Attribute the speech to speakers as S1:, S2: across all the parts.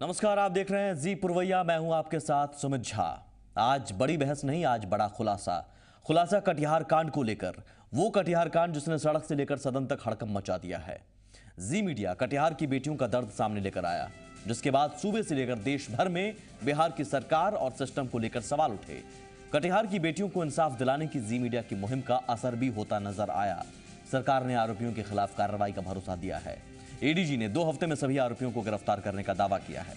S1: नमस्कार, आप देख रहे हैं जी पुरवैया। मैं हूं आपके साथ सुमित झा। आज बड़ी बहस नहीं, आज बड़ा खुलासा कटिहार कांड को लेकर। वो कटिहार कांड जिसने सड़क से लेकर सदन तक हड़कंप मचा दिया है। जी मीडिया कटिहार की बेटियों का दर्द सामने लेकर आया, जिसके बाद सूबे से लेकर देश भर में बिहार की सरकार और सिस्टम को लेकर सवाल उठे। कटिहार की बेटियों को इंसाफ दिलाने की जी मीडिया की मुहिम का असर भी होता नजर आया। सरकार ने आरोपियों के खिलाफ कार्रवाई का भरोसा दिया है। एडीजी ने 2 हफ्ते में सभी आरोपियों को गिरफ्तार करने का दावा किया है,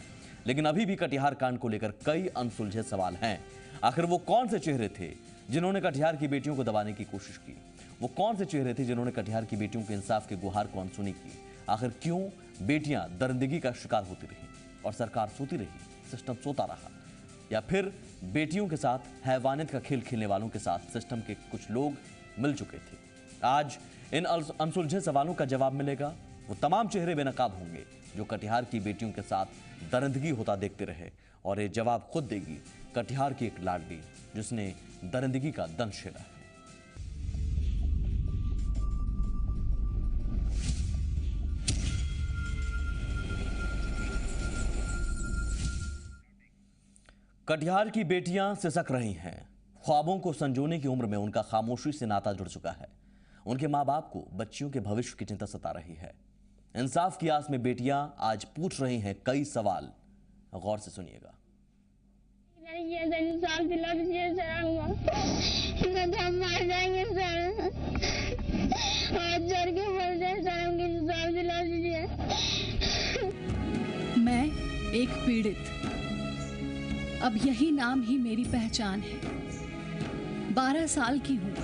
S1: लेकिन अभी भी कटिहार कांड को लेकर कई अनसुलझे सवाल हैं। आखिर वो कौन से चेहरे थे जिन्होंने कटिहार की बेटियों को दबाने की कोशिश की? वो कौन से चेहरे थे जिन्होंने कटिहार की बेटियों के इंसाफ के गुहार को अनसुनी की? आखिर क्यों बेटियां दरिंदगी का शिकार होती रही और सरकार सोती रही, सिस्टम सोता रहा? या फिर बेटियों के साथ हैवानियत का खेल खेलने वालों के साथ सिस्टम के कुछ लोग मिल चुके थे? आज इन अनसुलझे सवालों का जवाब मिलेगा। वो तमाम चेहरे बेनकाब होंगे जो कटिहार की बेटियों के साथ दरिंदगी होता देखते रहे, और ये जवाब खुद देगी कटिहार की एक लाडली जिसने दरिंदगी का दंश झेला है। कटिहार की बेटियां सिसक रही हैं। ख्वाबों को संजोने की उम्र में उनका खामोशी से नाता जुड़ चुका है। उनके मां बाप को बच्चियों के भविष्य की चिंता सता रही है। इंसाफ की आस में बेटियां आज पूछ रही हैं कई सवाल। गौर से सुनिएगा।
S2: इंसाफ दिला दीजिए सर, हम मार जाएंगे सर, हाथ जोड़ के बोल जाए सर, हमको इंसाफ दिला दीजिए।
S3: मैं एक पीड़ित, अब यही नाम ही मेरी पहचान है। 12 साल की हूँ।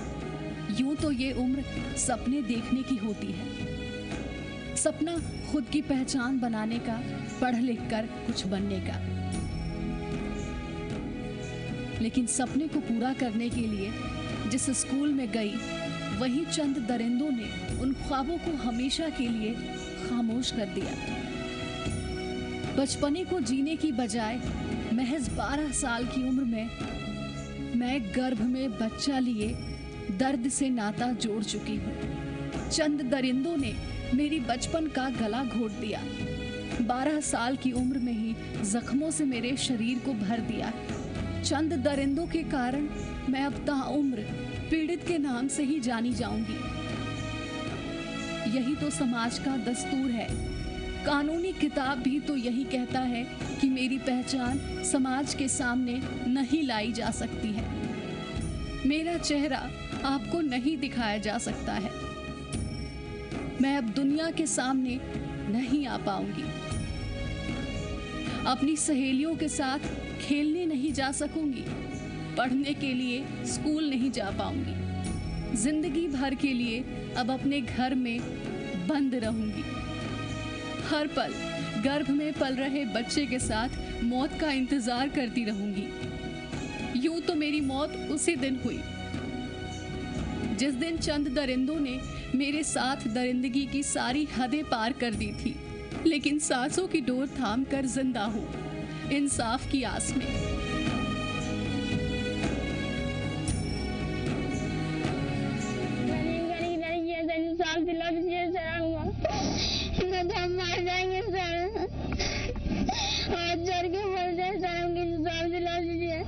S3: यूं तो ये उम्र सपने देखने की होती है। सपना खुद की पहचान बनाने का, पढ़ लिख कर कुछ बनने का। लेकिन सपने को पूरा करने के लिए जिस स्कूल में गई, वहीं चंद दरिंदों ने उन ख्वाबों को हमेशा के लिए खामोश कर दिया। बचपने को जीने की बजाय महज 12 साल की उम्र में मैं गर्भ में बच्चा लिए दर्द से नाता जोड़ चुकी हूँ। चंद दरिंदों ने मेरी बचपन का गला घोट दिया। 12 साल की उम्र में ही जख्मों से मेरे शरीर को भर दिया। चंद दरिंदों के कारण मैं अब ताउम्र पीड़ित के नाम से ही जानी जाऊंगी। यही तो समाज का दस्तूर है। कानूनी किताब भी तो यही कहता है कि मेरी पहचान समाज के सामने नहीं लाई जा सकती है। मेरा चेहरा आपको नहीं दिखाया जा सकता है। मैं अब दुनिया के सामने नहीं आ पाऊंगी। अपनी सहेलियों के साथ खेलने नहीं जा सकूंगी। पढ़ने के लिए स्कूल नहीं जा पाऊंगी। जिंदगी भर के लिए अब अपने घर में बंद रहूंगी। हर पल गर्भ में पल रहे बच्चे के साथ मौत का इंतजार करती रहूंगी। यूं तो मेरी मौत उसी दिन हुई जिस दिन चंद दरिंदों ने मेरे साथ दरिंदगी की सारी हदें पार कर दी थी। लेकिन सांसों की डोर थाम कर जिंदा हूं, इंसाफ की आस में।
S2: इंसाफ दिला दीजिए सर, हम मार जाएंगे सर, हाथ जोड़ के बोल जाए सर, हमको इंसाफ दिला दीजिए।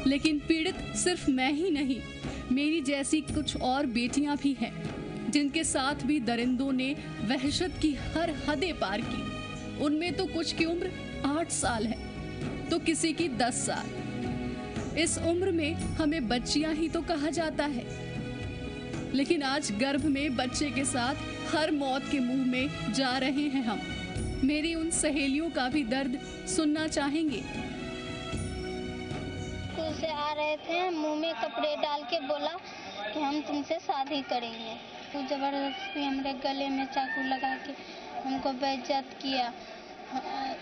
S3: लेकिन पीड़ित सिर्फ मैं ही नहीं, मेरी जैसी कुछ और बेटियां भी हैं जिनके साथ भी दरिंदों ने वहशत की हर हदें पार की। उनमें तो कुछ की उम्र 8 साल है तो किसी की 10 साल। इस उम्र में हमें बच्चियां ही तो कहा जाता है। लेकिन आज गर्भ में बच्चे के साथ हर मौत के मुंह में जा रहे हैं हम। मेरी उन सहेलियों का भी दर्द सुनना चाहेंगे।
S2: स्कूल से आ रहे थे, मुंह में कपड़े डाल के बोला कि हम तुमसे शादी करेंगे। तो जबरदस्ती हमारे गले में चाकू लगा के हमको बेइज्जत किया।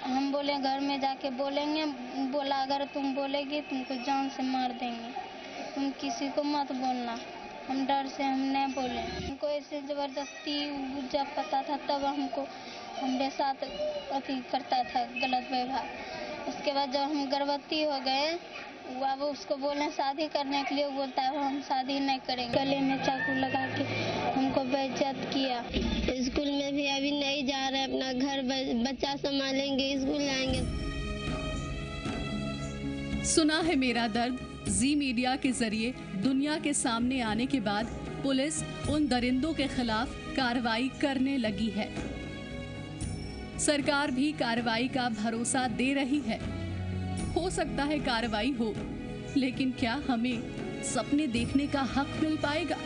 S2: हम बोले घर में जाके बोलेंगे। बोला अगर तुम बोलेगी तुमको जान से मार देंगे, तुम किसी को मत बोलना। हम डर से हम नहीं बोले। हमको ऐसे जबरदस्ती जब पता था तब हमको हमारे साथ अति करता था, गलत व्यवहार। उसके बाद जब हम गर्भवती हो गए, अब उसको बोले शादी करने के लिए, बोलता है हम शादी नहीं करेंगे। गले में चाकू लगा के हमको बेइज्जत किया।
S4: स्कूल में भी अभी नहीं जा रहे, अपना घर बच्चा संभालेंगे, स्कूल जाएंगे।
S3: सुना है मेरा दर्द जी मीडिया के जरिए दुनिया के सामने आने के बाद पुलिस उन दरिंदों के खिलाफ कार्रवाई करने लगी है। सरकार भी कार्रवाई का भरोसा दे रही है। हो सकता है कार्रवाई हो, लेकिन क्या हमें सपने देखने का हक मिल पाएगा?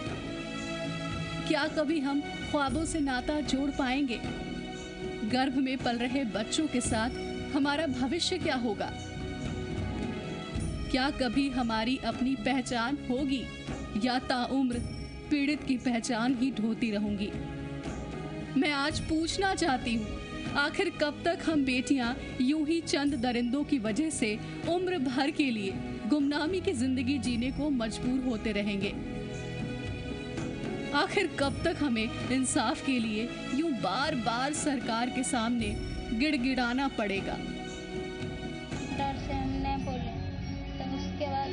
S3: क्या कभी हम ख्वाबों से नाता जोड़ पाएंगे? गर्भ में पल रहे बच्चों के साथ हमारा भविष्य क्या होगा? क्या कभी हमारी अपनी पहचान होगी या ताउम्र पीड़ित की पहचान ही ढोती रहूंगी? मैं आज पूछना चाहती हूँ, आखिर कब तक हम बेटियां यूं ही चंद दरिंदों की वजह से उम्र भर के लिए गुमनामी की जिंदगी जीने को मजबूर होते रहेंगे? आखिर कब तक हमें इंसाफ के लिए यूं बार बार सरकार के सामने गिड़गिड़ाना पड़ेगा?
S2: डर से हम नहीं बोले, तब उसके बाद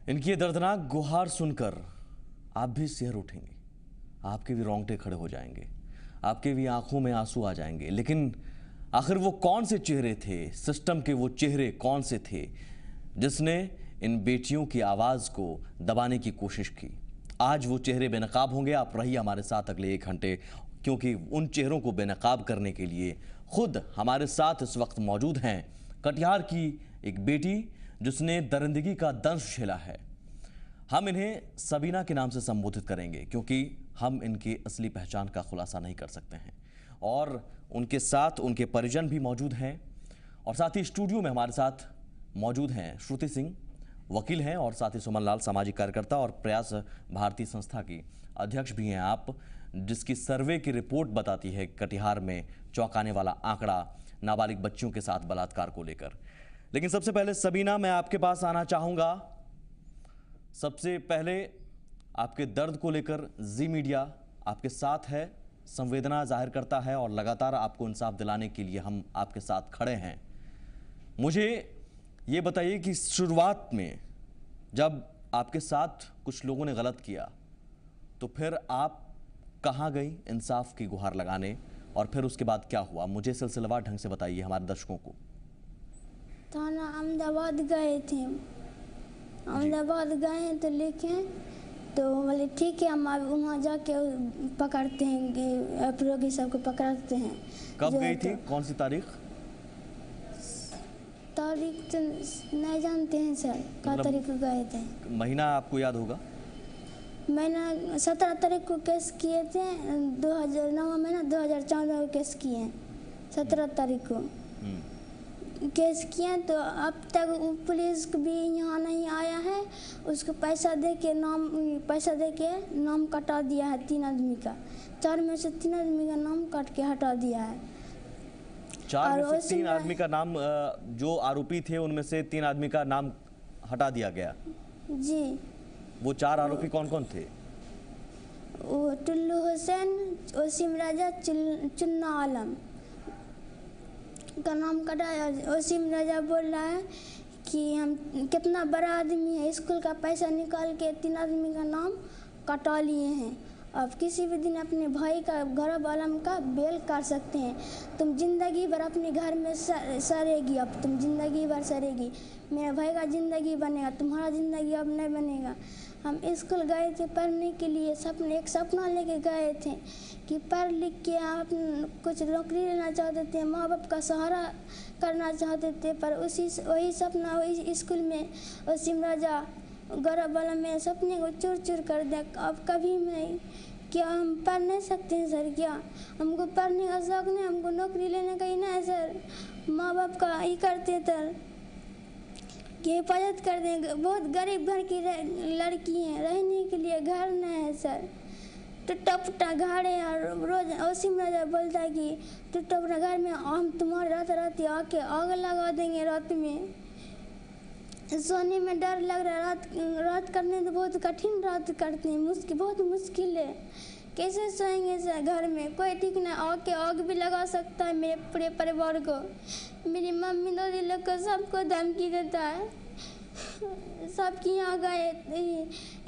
S1: इनकी ये दर्दनाक गुहार सुनकर आप भी सिहर उठेंगे, आपके भी रोंगटे खड़े हो जाएंगे, आपके भी आंखों में आंसू आ जाएंगे। लेकिन आखिर वो कौन से चेहरे थे, सिस्टम के वो चेहरे कौन से थे जिसने इन बेटियों की आवाज़ को दबाने की कोशिश की? आज वो चेहरे बेनकाब होंगे। आप रहिए हमारे साथ अगले 1 घंटे, क्योंकि उन चेहरों को बेनकाब करने के लिए खुद हमारे साथ इस वक्त मौजूद हैं कटिहार की एक बेटी जिसने दरिंदगी का दंश झेला है। हम इन्हें सबीना के नाम से संबोधित करेंगे क्योंकि हम इनकी असली पहचान का खुलासा नहीं कर सकते हैं। और उनके साथ उनके परिजन भी मौजूद हैं और साथ ही स्टूडियो में हमारे साथ मौजूद हैं श्रुति सिंह, वकील हैं, और साथ ही सुमन लाल, सामाजिक कार्यकर्ता और प्रयास भारती संस्था की अध्यक्ष भी हैं आप, जिसकी सर्वे की रिपोर्ट बताती है कटिहार में चौंकाने वाला आंकड़ा नाबालिग बच्चियों के साथ बलात्कार को लेकर। लेकिन सबसे पहले सबीना, मैं आपके पास आना चाहूंगा। सबसे पहले आपके दर्द को लेकर जी मीडिया आपके साथ है, संवेदना जाहिर करता है और लगातार आपको इंसाफ दिलाने के लिए हम आपके साथ खड़े हैं। मुझे ये बताइए कि शुरुआत में जब आपके साथ कुछ लोगों ने गलत किया तो फिर आप कहाँ गई इंसाफ की गुहार लगाने, और फिर उसके बाद क्या हुआ? मुझे सिलसिलेवार ढंग से बताइए हमारे दर्शकों को।
S4: थाना अहमदाबाद गए थे, अहमदाबाद गए तो लिखे तो बोले ठीक है, हम वहाँ जाके पकड़ते हैं, अपराधी सबको पकड़ते हैं।
S1: कब गई थी, कौन सी तारीख?
S4: तारीख तो नहीं जानते हैं सर, क्या तारीख को गए थे।
S1: महीना आपको याद होगा?
S4: मैंने 17 तारीख को केस किए थे, 2009 महीना 2014 को केस किए हैं, 17 तारीख को केस किए। तो अब तक पुलिस भी यहाँ नहीं आया है, उसको पैसा दे के नाम कटा दिया है 3 आदमी का, 4 में से 3 आदमी का नाम काट के हटा दिया है।
S1: 4 में से 3 आदमी का नाम, जो आरोपी थे उनमें से 3 आदमी का नाम हटा दिया गया
S4: जी।
S1: वो 4 आरोपी कौन कौन थे?
S4: वो टुल्लू हुसैन, वसीम राजा, चुन्ना आलम का नाम कटाया। वसीम राजा बोल रहा है कि हम कितना बड़ा आदमी है, स्कूल का पैसा निकाल के 3 आदमी का नाम कटा लिए हैं। अब किसी भी दिन अपने भाई का, घर वालम का बेल कर सकते हैं। तुम जिंदगी भर अपने घर में सरेगी, अब तुम जिंदगी भर सरेगी। मेरे भाई का ज़िंदगी बनेगा, तुम्हारा ज़िंदगी अब नहीं बनेगा। हम स्कूल गए थे पढ़ने के लिए, एक सपना लेके गए थे कि पढ़ लिख के आप कुछ नौकरी लेना चाहते थे, माँ बाप का सहारा करना चाहते थे, पर वही सपना वही स्कूल में वसीम राजा गौरव वाला मेरे सपने को चूर चूर कर दिया। अब कभी मैं क्या हम पढ़ नहीं सकते हैं सर? क्या हमको पढ़ने का शौक नहीं, हमको नौकरी लेने का ही नहीं है सर। माँ बाप का ही करते थे कि हिफाजत कर देंगे। बहुत गरीब घर की लड़की हैं, रहने के लिए घर नहीं है सर। टूटा फूटा घर है और रोज वसीम राजा बोलता है कि टूटा फूटा घर में हम तुम्हारे रात आके आग लगा देंगे रात में। सोने में डर लग रहा है। रात करने तो बहुत कठिन रात करते हैं, बहुत मुश्किल है। कैसे सोएंगे सर? घर में कोई ठीक नहीं, आग भी लगा सकता है मेरे पूरे परिवार को। मेरी मम्मी दादी लोग को सबको धमकी देता है। सबके यहाँ गए,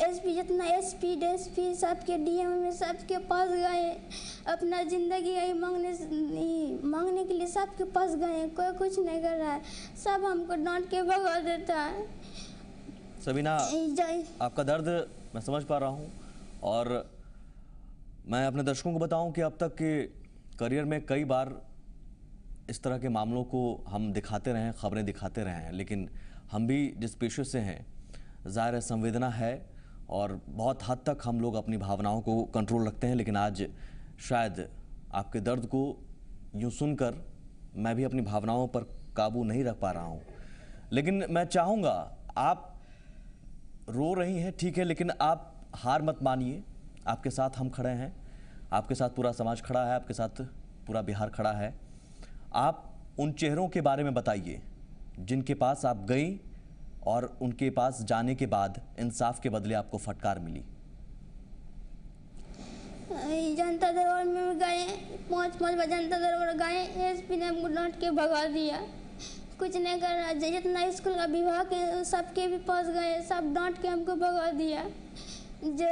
S4: एसपी जितना एसपी डीएसपी सबके डीएम में सबके पास गए, अपना ज़िंदगी यही मांगने के लिए सबके पास गए। कोई कुछ नहीं कर रहा है, सब हमको डांट के भगा देता है।
S1: सबीना, आपका दर्द मैं समझ पा रहा हूँ, और मैं अपने दर्शकों को बताऊं कि अब तक के करियर में कई बार इस तरह के मामलों को हम दिखाते रहे हैं, खबरें दिखाते रहे हैं, लेकिन हम भी जिस पेशे से हैं, ज़ाहिर है संवेदना है और बहुत हद तक हम लोग अपनी भावनाओं को कंट्रोल रखते हैं। लेकिन आज शायद आपके दर्द को यूँ सुनकर मैं भी अपनी भावनाओं पर काबू नहीं रख पा रहा हूँ। लेकिन मैं चाहूँगा, आप रो रही हैं ठीक है, लेकिन आप हार मत मानिए। आपके साथ हम खड़े हैं, आपके साथ पूरा समाज खड़ा है, आपके साथ पूरा बिहार खड़ा है। आप उन चेहरों के बारे में बताइए जिनके पास आप गई और उनके पास जाने के बाद इंसाफ के बदले आपको फटकार मिली।
S4: जनता दरबार में गए, 5 बजे जनता दरबार गए, एसपी ने हमको डांट के भगा दिया। कुछ नहीं कर रहा, जितना स्कूल का विभाग है सबके भी पास गए, सब डांट के हमको भगा दिया। जो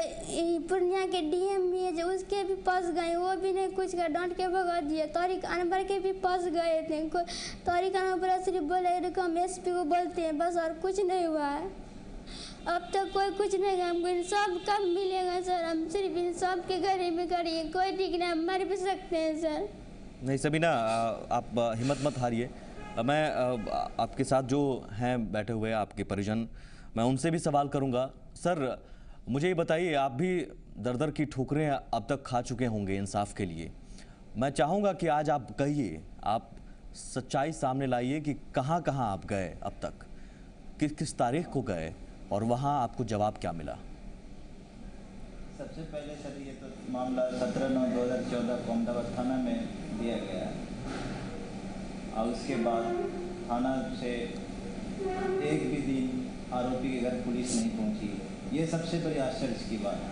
S4: पूर्णिया के डीएम भी है, जो उसके भी पास गए, वो भी नहीं कुछ का, डांट के भगा दिया। तारिक अनवर के भी पास गए थे, तारिक अनवर सिर्फ बोले हम एसपी को बोलते हैं बस, और कुछ नहीं हुआ है। अब तक कोई कुछ नहीं, हमको इंसाफ कब मिलेगा सर? हम सिर्फ इंसाफ के घर में करिए, कोई ठीक नहीं, हम मर भी सकते हैं सर।
S1: नहीं सबीना, आप हिम्मत मत हारिए। मैं आपके साथ जो हैं बैठे हुए आपके परिजन, मैं उनसे भी सवाल करूंगा। सर मुझे ये बताइए, आप भी दर दर की ठोकरें अब तक खा चुके होंगे इंसाफ के लिए। मैं चाहूँगा कि आज आप कहिए, आप सच्चाई सामने लाइए कि कहाँ कहाँ आप गए अब तक, किस किस तारीख को गए और वहाँ आपको जवाब क्या मिला।
S5: सबसे पहले सर ये तो मामला 17/9/2014 को अहमदाबाद थाना में दिया गया, और उसके बाद थाना से एक भी दिन आरोपी के घर पुलिस नहीं पहुंची। ये सबसे बड़ी आश्चर्य की बात है।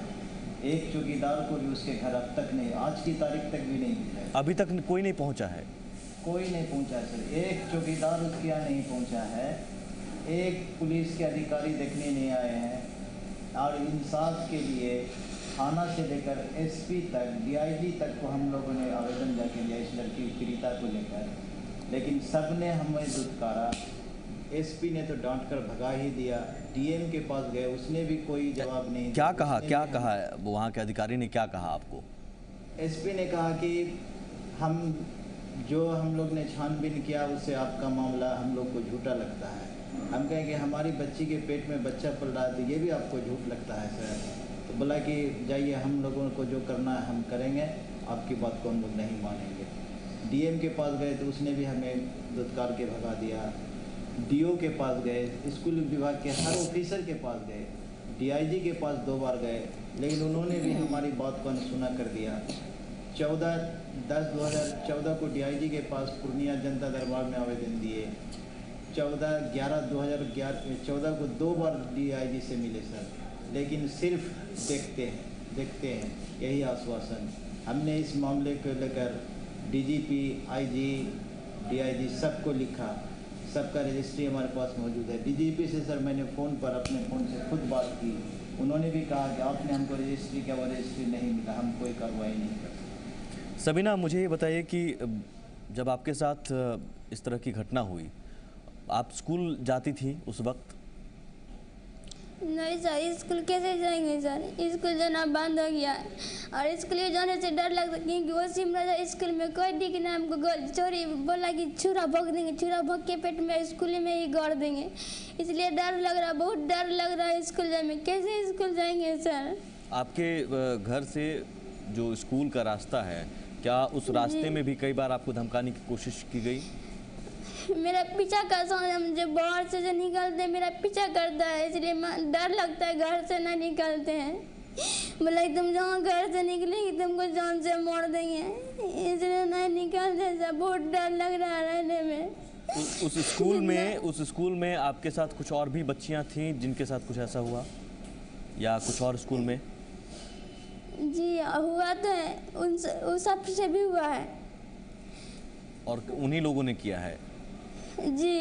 S5: एक चौकीदार को भी उसके घर अब तक नहीं, आज की तारीख तक भी नहीं मिला है।
S1: अभी तक कोई नहीं पहुंचा है?
S5: कोई नहीं पहुंचा सर, एक चौकीदार उसके यहाँ नहीं पहुंचा है, एक पुलिस के अधिकारी देखने नहीं आए हैं। और इंसाफ के लिए थाना से लेकर एसपी तक, डीआईजी तक को हम लोगों ने आवेदन जाके दिया इस लड़की पीड़िता को लेकर, लेकिन सब ने हमें दुत्कारा। एसपी ने तो डांट कर भगा ही दिया। डीएम के पास गए, उसने भी कोई जवाब नहीं
S1: क्या कहा? क्या कहा वो वहाँ के अधिकारी ने, क्या कहा आपको?
S5: एसपी ने कहा कि हम लोग ने छानबीन किया, उससे आपका मामला हम लोग को झूठा लगता है। हम कहें कि हमारी बच्ची के पेट में बच्चा पल रहा है तो ये भी आपको झूठ लगता है सर? तो बोला कि जाइए, हम लोगों को जो करना है हम करेंगे, आपकी बात को हम लोग नहीं मानेंगे। डीएम के पास गए तो उसने भी हमें दुत्कार के भगा दिया। डीओ के पास गए, स्कूल विभाग के हर ऑफिसर के पास गए, डीआईजी के पास 2 बार गए, लेकिन उन्होंने भी हमारी बात को अनसुना कर दिया। 14/10/2014 को डीआईजी के पास पूर्णिया जनता दरबार में आवेदन दिए। 14/11/2014 को 2 बार डीआईजी से मिले सर, लेकिन सिर्फ देखते हैं यही आश्वासन। हमने इस मामले को लेकर डीजीपी, आईजी, डीआईजी सबको लिखा, सबका रजिस्ट्री हमारे पास मौजूद है। डीजीपी से सर मैंने फ़ोन पर अपने फ़ोन से खुद बात की, उन्होंने भी कहा कि आपने हमको रजिस्ट्री किया, वो रजिस्ट्री नहीं मिला, हम कोई कार्रवाई नहीं कर सकते।
S1: सबीना, मुझे ये बताइए कि जब आपके साथ इस तरह की घटना हुई, आप स्कूल जाती थी उस वक्त?
S4: नहीं सर, स्कूल कैसे जाएंगे सर? स्कूल जाना बंद हो गया है, और स्कूल जाने से डर लगता है क्योंकि वसीम राजा स्कूल में कोई ठीक नहीं, हमको चोरी बोला कि छुरा भोग देंगे, छुरा भोग के पेट में स्कूल में ही गाड़ देंगे, इसलिए डर लग रहा है, बहुत डर लग रहा है स्कूल जाने में। कैसे स्कूल जाएंगे सर?
S1: आपके घर से जो स्कूल का रास्ता है, क्या उस रास्ते में भी कई बार आपको धमकाने की कोशिश की गई?
S4: मेरा पीछा करता है, जब बाहर से जो निकलते हैं मेरा पीछा करता है, इसलिए डर लगता है, घर से ना निकलते हैं। बोला तुम जहाँ घर से निकलेंगे तुमको जान से मार देंगे, इसलिए नहीं निकलते सर, बहुत डर लग रहा है रहने में।
S1: उस स्कूल में आपके साथ कुछ और भी बच्चियां थीं जिनके साथ कुछ ऐसा हुआ, या कुछ और स्कूल में?
S4: जी हुआ तो है, उन सब से भी हुआ है।
S1: और उन्हीं लोगों ने किया है?
S4: जी।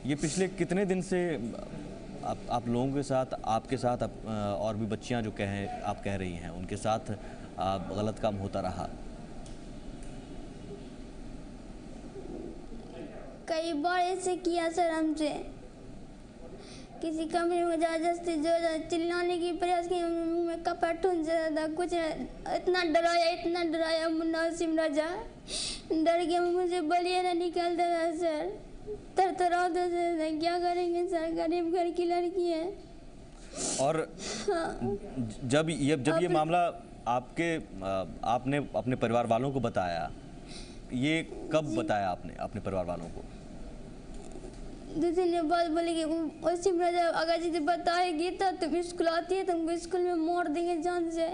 S1: ये पिछले कितने दिन से आप लोगों के साथ, आपके साथ और भी बच्चियां जो आप कह रही हैं उनके साथ गलत काम होता रहा?
S4: कई बार ऐसे किया सर हमसे, किसी कमरे में जबरदस्ती जो चिल्लाने की प्रयास की, मुंह में कपड़ा ठूंस था, कुछ इतना डराया मुन्ना वसीम राजा, डर के मुझे बोलिए ना निकलता था सर, तरतराता था, क्या करेंगे सर, गरीब घर की लड़की है।
S1: और
S4: हाँ।
S1: जब ये मामला आपने अपने परिवार वालों को बताया, ये कब बताया आपने अपने परिवार वालों को?
S4: दूसरे ने बात बोली कि वसीम राजा अगर जी बताएगी तो तुम स्कूल आती है, तुमको स्कूल में मार देंगे जान से।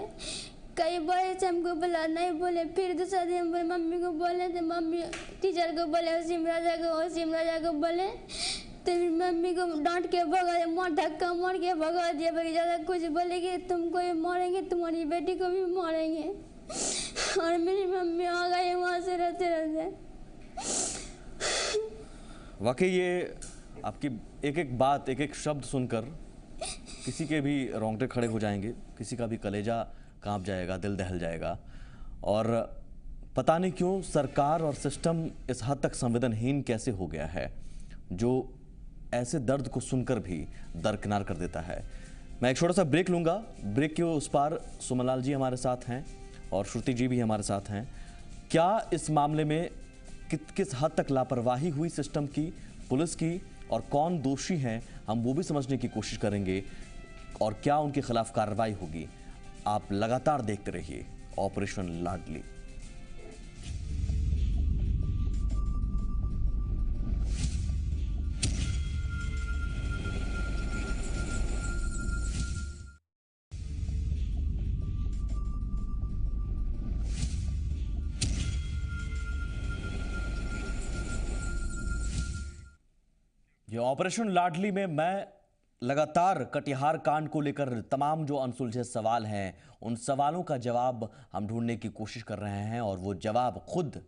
S4: कई बार से हमको बोला, नहीं बोले। फिर दूसरा दिन हम बोले मम्मी को बोले, तो मम्मी टीचर को बोले, वसीम राजा को बोले, तो फिर मम्मी को डांट के भगा दिया, मार धक्का मार के भगा दिया। ज़्यादा कुछ बोलेगी तुमको भी मारेंगे, तुम्हारी बेटी को भी मारेंगे। और मेरी मम्मी आ गई वहाँ से रहते रहते।
S1: वाकई ये आपकी एक एक बात, एक एक शब्द सुनकर किसी के भी रोंगटे खड़े हो जाएंगे, किसी का भी कलेजा कांप जाएगा, दिल दहल जाएगा। और पता नहीं क्यों सरकार और सिस्टम इस हद तक संवेदनहीन कैसे हो गया है, जो ऐसे दर्द को सुनकर भी दरकिनार कर देता है। मैं एक छोटा सा ब्रेक लूँगा। ब्रेक के उस पार सुमनलाल जी हमारे साथ हैं और श्रुति जी भी हमारे साथ हैं। क्या इस मामले में किस हद तक लापरवाही हुई सिस्टम की, पुलिस की, और कौन दोषी हैं, हम वो भी समझने की कोशिश करेंगे, और क्या उनके खिलाफ कार्रवाई होगी। आप लगातार देखते रहिए ऑपरेशन लाडली। ये ऑपरेशन लाडली में मैं लगातार कटिहार कांड को लेकर तमाम जो अनसुलझे सवाल हैं, उन सवालों का जवाब हम ढूंढने की कोशिश कर रहे हैं, और वो जवाब खुद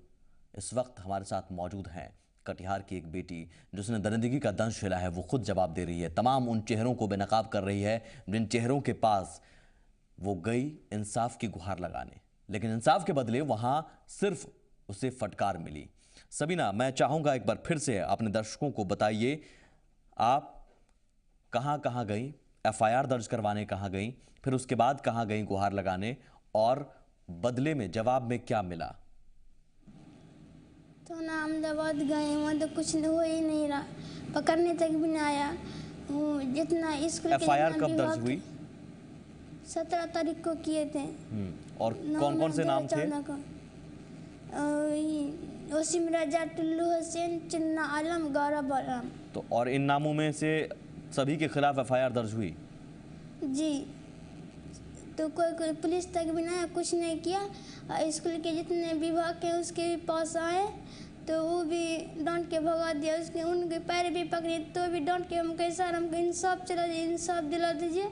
S1: इस वक्त हमारे साथ मौजूद हैं। कटिहार की एक बेटी जिसने दरिंदगी का दंश झेला है, वो खुद जवाब दे रही है। तमाम उन चेहरों को बेनकाब कर रही है जिन चेहरों के पास वो गई इंसाफ की गुहार लगाने, लेकिन इंसाफ के बदले वहां सिर्फ उसे फटकार मिली। सबीना, मैं चाहूंगा एक बार फिर से अपने दर्शकों को बताइए, आप कहां कहां गई, एफआईआर दर्ज करवाने कहां गई, फिर उसके बाद कहां गई गुहार लगाने, और बदले में जवाब में क्या मिला?
S4: तो ना अहमदाबाद गए, वहाँ तो कुछ हो ही नहीं रहा, पकड़ने तक भी नहीं आया। जितना स्कूल
S1: एफआईआर कब दर्ज हुई?
S4: 17 तारीख को किए थे।
S1: और कौन कौन से नाम थे?
S4: वसीम राजा, टुल्लू हुसैन, चुन्ना आलम, गौरव आलम।
S1: तो और इन नामों में से सभी के खिलाफ एफआईआर दर्ज हुई?
S4: जी। तो कोई पुलिस तक भी नहीं, कुछ नहीं किया। स्कूल के जितने विभाग के उसके भी पास आए तो वो भी डांट के भगा दिया। उसके उनके पैर भी पकड़े तो भी डांट के, हम कैसा, हमको इंसाफ इंसाफ दिला दीजिए,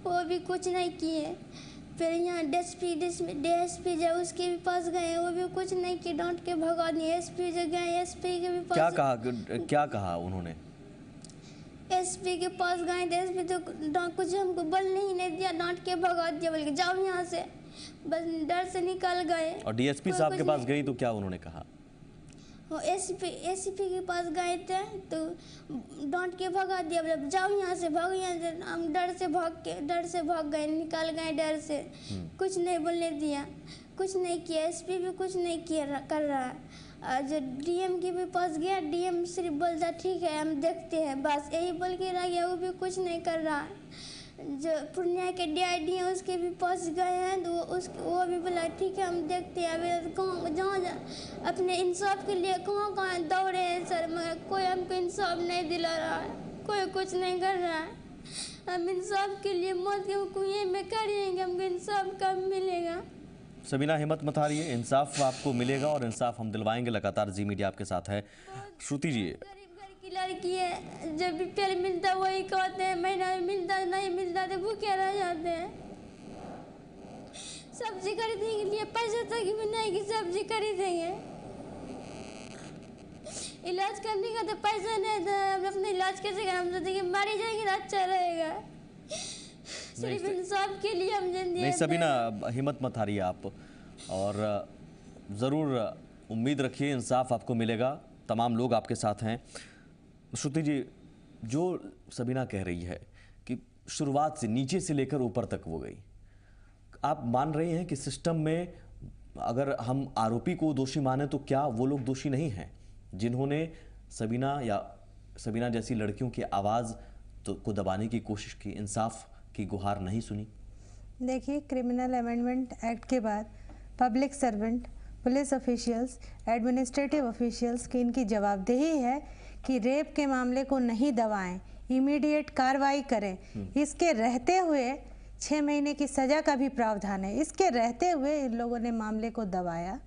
S4: वो भी कुछ नहीं किए। फिर यहाँ डीएसपी जो उसके भी पास गए, वो भी कुछ नहीं किए, डांट के भगा दिए। एसपी जो गए, एसपी के भी पास
S1: क्या कहा उन्होंने?
S4: एसपी के पास गए तो एसपी तो कुछ हमको बोलने ही नहीं दिया, डांट के भगा दिया, बोल के जाओ यहाँ से, बस डर से निकल गए।
S1: और डीएसपी साहब के पास गई तो क्या उन्होंने कहा? एसपी के पास गए थे तो डांट के भगा दिया, बोले जाओ यहाँ से, भागो यहाँ से। हम डर से भाग गए, निकल गए डर से, कुछ नहीं बोलने दिया, कुछ नहीं किया। एसपी भी कुछ नहीं किया कर रहा है। जो डीएम के भी पास गया, डीएम सिर्फ बोलता ठीक है हम देखते हैं, बस यही बोल के रह गया, वो भी कुछ नहीं कर रहा है। जो पूर्णिया के डीआईडी हैं उसके भी पास गए हैं तो वो भी बोला ठीक है हम देखते हैं। अभी कहाँ जहाँ अपने इंसाफ के लिए कहाँ दौड़े हैं सर, मगर कोई हमको इंसाफ नहीं दिला रहा है, कोई कुछ नहीं कर रहा है। हम इंसाफ के लिए मौत के कुएं में करेंगे, हमको इंसाफ कब मिलेगा? सबीना, हिम्मत मत हारिए, इंसाफ आपको मिलेगा और इंसाफ हम दिलवाएंगे। लगातार जी मीडिया आपके साथ है। श्रुति जी,
S4: गरीब घर की लड़की है, जब भी पेड़ मिलता वही कहते हैं, महीना में मिलता नहीं मिलता तो भूखे रह जाते हैं। सब्जी खरीदने के लिए पैसा तक भी नहीं कि सब्जी खरीदेंगे। इलाज करने का तो पैसा नहीं था, हम अपने इलाज कैसे करें? हम सोचते कि मारी जाएंगे तो अच्छा रहेगा। सिर्फ इंसाफ के लिए हम जिंदगी।
S1: नहीं सबीना, हिम्मत मत हारिए आप, और ज़रूर उम्मीद रखिए इंसाफ आपको मिलेगा। तमाम लोग आपके साथ हैं। श्रुति जी, जो सबीना कह रही है कि शुरुआत से नीचे से लेकर ऊपर तक वो गई, आप मान रहे हैं कि सिस्टम में अगर हम आरोपी को दोषी माने तो क्या वो लोग दोषी नहीं हैं जिन्होंने सबीना या सबीना जैसी लड़कियों की आवाज़ को दबाने की कोशिश की, इंसाफ की गुहार नहीं सुनी?
S6: देखिए, क्रिमिनल अमेंडमेंट एक्ट के बाद public servant, police officials, administrative officials की इनकी जवाबदेही है कि रेप के मामले को नहीं दबाएं, इमीडिएट कार्रवाई करें। इसके रहते हुए 6 महीने की सज़ा का भी प्रावधान है। इसके रहते हुए इन लोगों ने मामले को दबाया।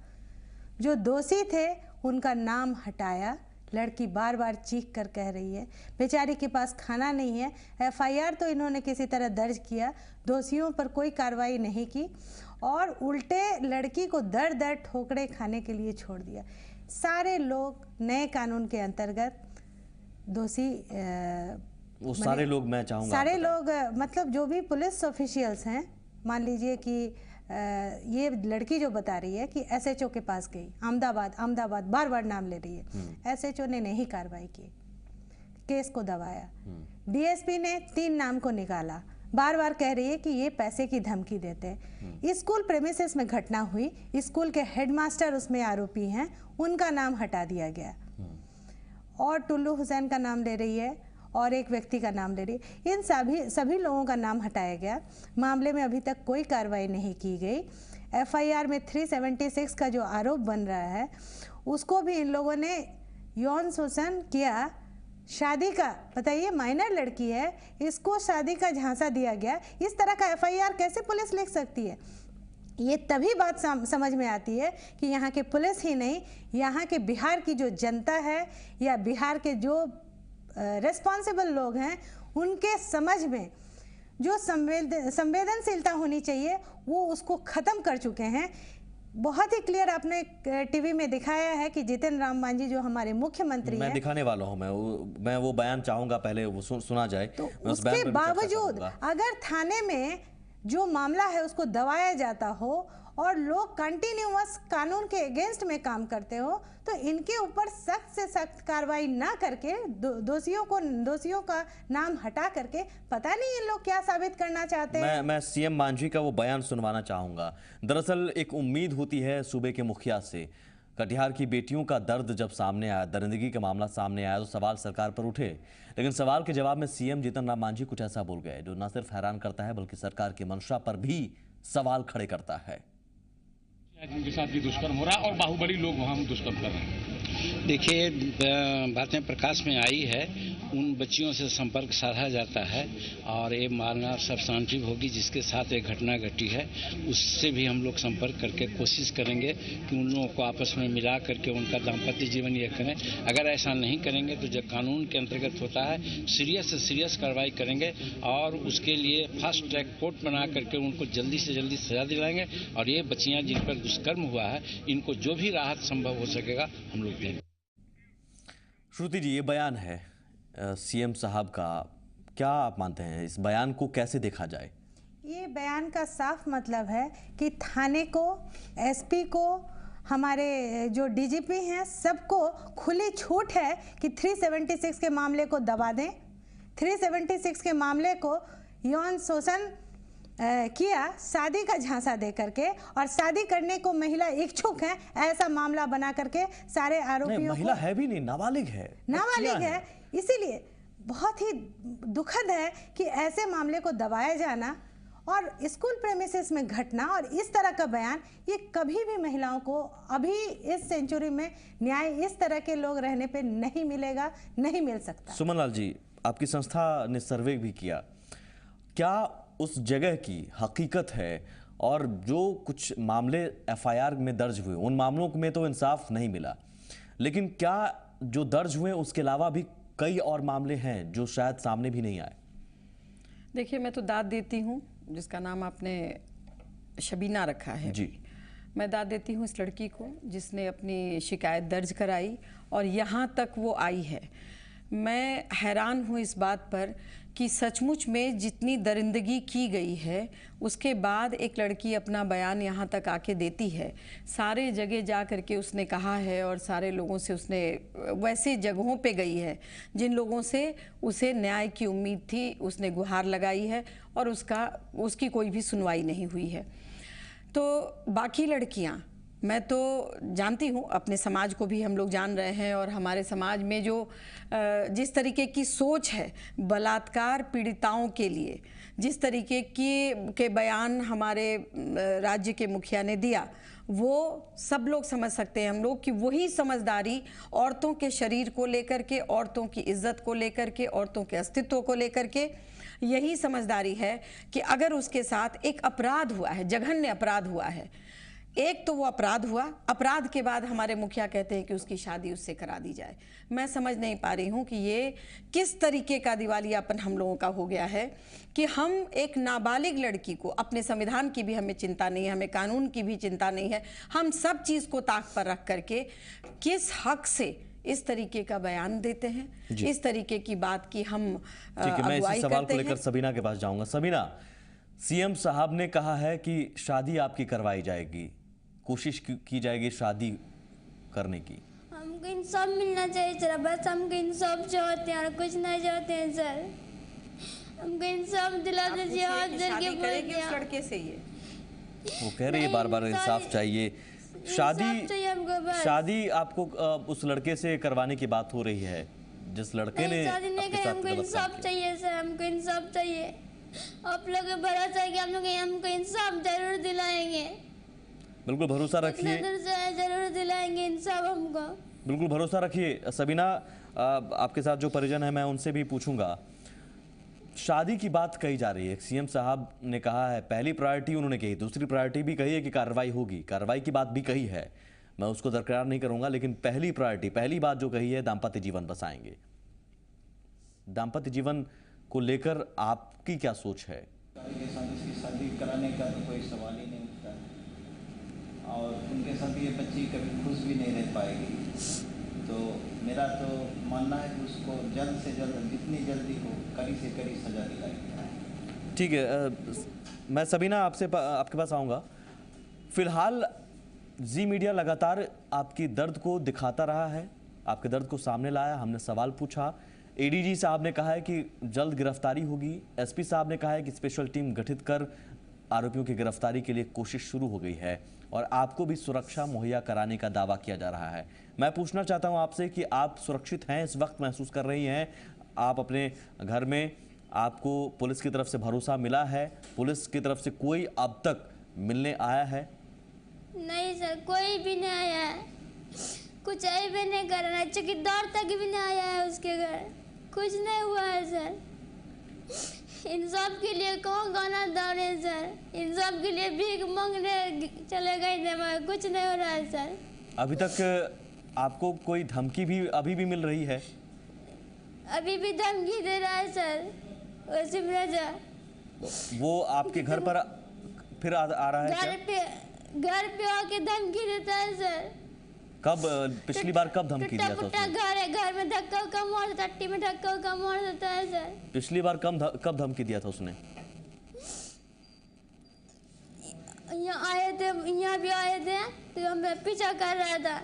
S6: जो दोषी थे उनका नाम हटाया। लड़की बार बार चीख कर कह रही है, बेचारी के पास खाना नहीं है। एफआईआर तो इन्होंने किसी तरह दर्ज किया, दोषियों पर कोई कार्रवाई नहीं की और उल्टे लड़की को दर दर ठोकरे खाने के लिए छोड़ दिया। सारे लोग नए कानून के अंतर्गत दोषी
S1: वो सारे लोग, मैं चाहूँगा
S6: सारे लोग मतलब जो भी पुलिस ऑफिशियल्स हैं, मान लीजिए कि ये लड़की जो बता रही है कि एसएचओ के पास गई, अहमदाबाद बार बार नाम ले रही है, एसएचओ ने नहीं कार्रवाई की, केस को दबाया। डीएसपी ने 3 नाम को निकाला, बार बार कह रही है कि ये पैसे की धमकी देते हैं। स्कूल प्रेमिसेस में घटना हुई, स्कूल के हेडमास्टर उसमें आरोपी हैं, उनका नाम हटा दिया गया और टुल्लू हुसैन का नाम ले रही है और एक व्यक्ति का नाम ले रही है। इन सभी लोगों का नाम हटाया गया। मामले में अभी तक कोई कार्रवाई नहीं की गई। एफआईआर में 376 का जो आरोप बन रहा है उसको भी इन लोगों ने यौन शोषण किया, शादी का, बताइए माइनर लड़की है, इसको शादी का झांसा दिया गया। इस तरह का एफआईआर कैसे पुलिस लिख सकती है? ये तभी बात समझ में आती है कि यहाँ के पुलिस ही नहीं, यहाँ के बिहार की जो जनता है या बिहार के जो रिस्पॉन्सिबल लोग हैं, उनके समझ में जो संवेदनशीलता होनी चाहिए वो उसको ख़त्म कर चुके हैं। बहुत ही क्लियर आपने टीवी में दिखाया है कि जितन राम मांझी जो हमारे मुख्यमंत्री हैं,
S1: मैं दिखाने वाला हूं, मैं वो बयान चाहूंगा पहले वो सुना जाए।
S6: तो उसके बावजूद अगर थाने में जो मामला है उसको दबाया जाता हो और लोग कंटिन्यूअस कानून के अगेंस्ट में काम करते हो तो इनके ऊपर सख्त से सख्त कार्रवाई ना करके दोषियों का नाम हटा करके पता नहीं इन लोग क्या साबित करना चाहते हैं।
S1: मैं सीएम मांझी का वो बयान सुनवाना चाहूंगा। दरअसल एक उम्मीद होती है सूबे के मुखिया से, कटिहार की बेटियों का दर्द जब सामने आया, दरिंदगी का मामला सामने आया तो सवाल सरकार पर उठे, लेकिन सवाल के जवाब में सीएम जितन राम मांझी कुछ ऐसा बोल गए जो न सिर्फ हैरान करता है बल्कि सरकार की मंशा पर भी सवाल खड़े करता है।
S7: जिनके साथ भी दुष्कर्म हो रहा है और बाहुबली लोग वहाँ दुष्कर्म कर रहे हैं।
S8: देखिए, बातें प्रकाश में आई है, उन बच्चियों से संपर्क साधा जाता है और ये मारना सब्सटेंटिव होगी जिसके साथ एक घटना घटी है, उससे भी हम लोग संपर्क करके कोशिश करेंगे कि उन लोगों को आपस में मिला करके उनका दाम्पत्य जीवन ये करें। अगर ऐसा नहीं करेंगे तो जो कानून के अंतर्गत होता है सीरियस से सीरियस कार्रवाई करेंगे और उसके लिए फास्ट ट्रैक कोर्ट बना करके उनको जल्दी से जल्दी सजा दिलाएंगे और ये बच्चियाँ जिन पर दुष्कर्म हुआ है इनको जो भी राहत संभव हो सकेगा हम लोग देंगे।
S1: श्रुति जी, ये बयान है सीएम साहब का, क्या आप मानते हैं इस बयान को कैसे देखा जाए?
S6: ये बयान का साफ मतलब है कि थाने को, एसपी को, हमारे जो डीजीपी हैं, सबको खुली छूट है कि 376 के मामले को दबा दें। 376 के मामले को यौन शोषण किया, शादी का झांसा दे करके, और शादी करने को महिला इच्छुक है ऐसा मामला बना करके सारे आरोपियों
S1: महिला है भी नहीं, नाबालिग है।
S6: इसीलिए बहुत ही दुखद है कि ऐसे मामले को दबाया जाना और स्कूल प्रेमिसेस में घटना और इस तरह का बयान, ये कभी भी महिलाओं को अभी इस सेंचुरी में न्याय इस तरह के लोग रहने पे नहीं मिलेगा, नहीं मिल सकता।
S1: सुमन लाल जी, आपकी संस्था ने सर्वे भी किया, क्या उस जगह की हकीकत है और जो कुछ मामले एफआईआर में दर्ज हुए उन मामलों में तो इंसाफ नहीं मिला, लेकिन क्या जो दर्ज हुए उसके अलावा भी कई और मामले हैं जो शायद सामने भी नहीं आए?
S9: देखिए, मैं तो दाद देती हूँ, जिसका नाम आपने शबीना रखा है
S1: जी।
S9: मैं दाद देती हूँ इस लड़की को जिसने अपनी शिकायत दर्ज कराई और यहाँ तक वो आई है। मैं हैरान हूँ इस बात पर कि सचमुच में जितनी दरिंदगी की गई है उसके बाद एक लड़की अपना बयान यहाँ तक आके देती है। सारे जगह जा करके उसने कहा है और सारे लोगों से उसने वैसे जगहों पे गई है जिन लोगों से उसे न्याय की उम्मीद थी, उसने गुहार लगाई है और उसकी कोई भी सुनवाई नहीं हुई है। तो बाकी लड़कियाँ, मैं तो जानती हूँ, अपने समाज को भी हम लोग जान रहे हैं और हमारे समाज में जो जिस तरीके की सोच है बलात्कार पीड़िताओं के लिए, जिस तरीके के बयान हमारे राज्य के मुखिया ने दिया, वो सब लोग समझ सकते हैं हम लोग कि वही समझदारी औरतों के शरीर को लेकर के, औरतों की इज्जत को लेकर के, औरतों के अस्तित्व को लेकर के, यही समझदारी है कि अगर उसके साथ एक अपराध हुआ है, जघन्य अपराध हुआ है, एक तो वो अपराध हुआ, अपराध के बाद हमारे मुखिया कहते हैं कि उसकी शादी उससे करा दी जाए। मैं समझ नहीं पा रही हूँ कि ये किस तरीके का दिवालियापन हम लोगों का हो गया है कि हम एक नाबालिग लड़की को, अपने संविधान की भी हमें चिंता नहीं है, हमें कानून की भी चिंता नहीं है, हम सब चीज़ को ताक पर रख करके किस हक से इस तरीके का बयान देते हैं, इस तरीके की बात की हम
S1: मैं इसी सवाल को लेकर सबीना के पास जाऊंगा। सबीना, सीएम साहब ने कहा है कि शादी आपकी करवाई जाएगी, कोशिश की जाएगी शादी करने की।
S4: हमको इंसाफ मिलना चाहिए सर, बस हमको इंसाफ चाहते हैं और कुछ नहीं चाहते हैं सर। हमको इंसाफ दिला दीजिए, हाथ जोड़ के बोलते हैं।
S9: लड़के से ये
S1: वो कह रही है बार बार इंसाफ चाहिए, शादी आपको उस लड़के से करवाने की बात हो रही है जिस लड़के ने आपके साथ
S4: हमको इंसाफ चाहिए सर, हमको इंसाफ चाहिए। आप लोग भरोसा है कि हम लोग हमको इंसाफ जरूर दिलाएंगे।
S1: बिल्कुल भरोसा रखिए,
S4: जरूर दिलाएंगे इंसाफ हमको,
S1: बिल्कुल भरोसा रखिए। सबीना, आपके साथ जो परिजन है मैं उनसे भी पूछूंगा। शादी की बात कही जा रही है, सीएम साहब ने कहा है, पहली प्रायोरिटी उन्होंने कही, दूसरी प्रायोरिटी भी कही है कि कार्रवाई होगी, कार्रवाई की बात भी कही है, मैं उसको दरकिरार नहीं करूंगा, लेकिन पहली प्रायोरिटी, पहली बात जो कही है, दाम्पत्य जीवन बसाएंगे। दाम्पत्य जीवन को लेकर आपकी क्या सोच है?
S5: इसकी शादी कराने का तो कोई सवाल ही नहीं उठता और उनके साथ ये बच्ची कभी खुश भी नहीं रह पाएगी। तो मेरा तो मानना है कि उसको जल्द से जल्द, जितनी जल्दी हो, कड़ी से कड़ी सजा दिलाई।
S1: ठीक है, मैं सबीना आपके पास आऊँगा। फिलहाल जी मीडिया लगातार आपकी दर्द को दिखाता रहा है, आपके दर्द को सामने लाया, हमने सवाल पूछा। एडीजी साहब ने कहा है कि जल्द गिरफ्तारी होगी, एसपी साहब ने कहा है कि स्पेशल टीम गठित कर आरोपियों की गिरफ्तारी के लिए कोशिश शुरू हो गई है और आपको भी सुरक्षा मुहैया कराने का दावा किया जा रहा है। मैं पूछना चाहता हूं आपसे कि आप सुरक्षित हैं, इस वक्त महसूस कर रही हैं आप अपने घर में, आपको पुलिस की तरफ से भरोसा मिला है? पुलिस की तरफ से कोई अब तक मिलने आया है?
S4: नहीं सर, कोई भी नहीं आया है, कुछ आई भी नहीं कर रहा है, चौकीदार तक भी नहीं आया है उसके घर, कुछ नहीं हुआ है सर। इंसाफ के लिए कौन गाना दौड़े सर, इंसाफ के लिए भीख मांगने चले गए थे मगर कुछ नहीं हो रहा है सर।
S1: अभी तक आपको कोई धमकी भी अभी भी मिल रही है?
S4: अभी भी धमकी दे रहा है सर वसीम राजा।
S1: वो आपके घर पर फिर आ रहा है क्या?
S4: घर पे आके धमकी देता है सर।
S1: कब, पिछली बार कब धमकी दिया था उसने?
S4: घर में धक्का मार देता, टट्टी में धक्का मार देता है सर।
S1: पिछली बार कब धमकी दिया था उसने?
S4: यहाँ आए थे, यहाँ भी आए थे तो हमें पीछा कर रहा था